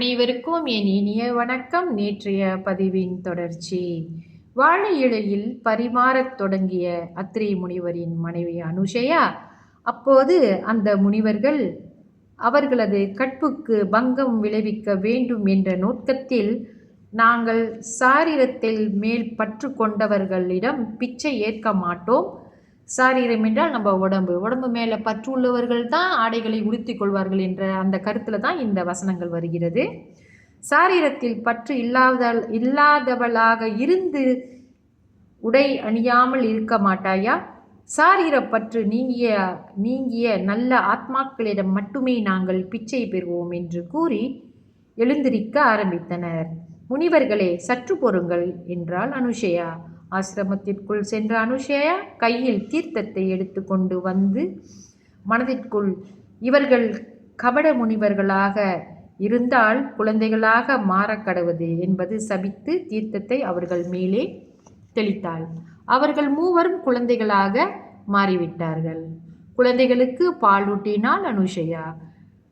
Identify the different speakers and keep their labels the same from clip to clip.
Speaker 1: அனைவருக்கும் என் இனிய வணக்கம். நேற்றைய பதிவின் தொடர்ச்சி. வாழை இலையில் பரிமாறத் தொடங்கிய அத்ரி முனிவரின் மனைவி அனுஷயா, அப்போது அந்த முனிவர்கள் அவர்களது கற்புக்கு பங்கம் விளைவிக்க வேண்டும் என்ற நோக்கத்தில், நாங்கள் சாரீரத்தில் மேல் பற்று கொண்டவர்களிடம் பிச்சை ஏற்க மாட்டோம். சாரீரம் என்றால் நம்ம உடம்பு மேலே பற்று உள்ளவர்கள் தான் ஆடைகளை உடுத்திக் கொள்வார்கள் என்ற அந்த கருத்தில் தான் இந்த வசனங்கள் வருகிறது. சாரீரத்தில் பற்று இல்லாதவளாக இருந்து உடை அணியாமல் இருக்க மாட்டாயா? சாரீரப்பற்று நீங்கிய நல்ல ஆத்மாக்களிடம் மட்டுமே நாங்கள் பிச்சை பெறுவோம் என்று கூறி எழுந்திருக்க ஆரம்பித்தனர். முனிவர்களே, சற்று பொறுங்கள் என்றாள் அனுஷயா. ஆசிரமத்திற்குள் சென்ற அனுஷயா கையில் தீர்த்தத்தை எடுத்து கொண்டு வந்து மனதிற்குள், இவர்கள் கபட முனிவர்களாக இருந்தால் குழந்தைகளாக மாறக்கடவுது என்பது சபித்து தீர்த்தத்தை அவர்கள் மேலே தெளித்தாள். அவர்கள் மூவரும் குழந்தைகளாக மாறிவிட்டார்கள். குழந்தைகளுக்கு பாலூட்டினாள் அனுஷயா.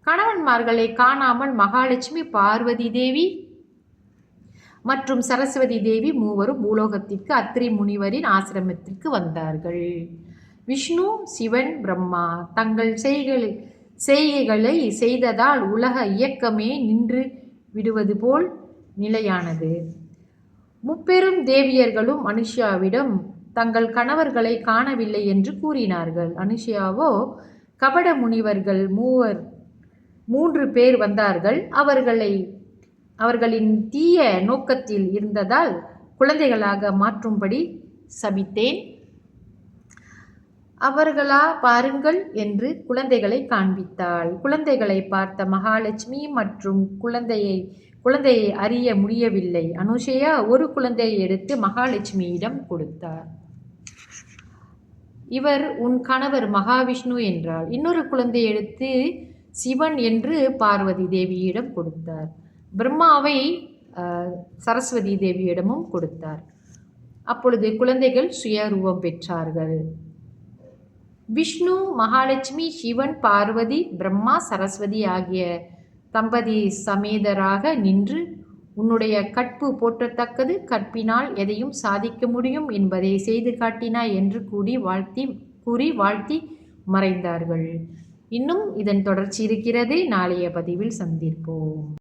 Speaker 1: கணவன்மார்களை காணாமல் மகாலட்சுமி, பார்வதி தேவி மற்றும் சரஸ்வதி தேவி மூவரும் பூலோகத்திற்கு அத்ரி முனிவரின் ஆசிரமத்திற்கு வந்தார்கள். விஷ்ணு, சிவன், பிரம்மா தங்கள் செய்கைகளை செய்ததால் உலக இயக்கமே நின்று விடுவது போல் நிலையானது. முப்பெரும் தேவியர்களும் அனுஷியாவிடம் தங்கள் கணவர்களை காணவில்லை என்று கூறினார்கள். அனுஷியாவோ, கபட முனிவர்கள் 3 பேர் வந்தார்கள். அவர்களின் தீய நோக்கத்தில் இருந்ததால் குழந்தைகளாக மாற்றும்படி சபித்தேன். அவர்களா பாருங்கள் என்று குழந்தைகளை காண்பித்தாள். குழந்தைகளை பார்த்த மகாலட்சுமி மற்றும் குழந்தையை அறிய முடியவில்லை. அனுஷயா ஒரு குழந்தையை எடுத்து மகாலட்சுமியிடம் கொடுத்தார். இவர் உன் கணவர் மகாவிஷ்ணு என்றார். இன்னொரு குழந்தையை எடுத்து சிவன் என்று பார்வதி தேவியிடம் கொடுத்தார். பிரம்மாவை சரஸ்வதி தேவியிடமும் கொடுத்தார். அப்பொழுது குழந்தைகள் சுயரூபம் பெற்றார்கள். விஷ்ணு, மகாலட்சுமி, சிவன், பார்வதி, பிரம்மா, சரஸ்வதி ஆகிய தம்பதி சமேதராக நின்று, உன்னுடைய கற்பு போற்றத்தக்கது, கற்பினால் எதையும் சாதிக்க முடியும் என்பதை செய்து காட்டினாய் என்று கூறி வாழ்த்தி மறைந்தார்கள். இன்னும் இதன் தொடர்ச்சி இருக்கிறது. நாளைய பதிவில் சந்திப்போம்.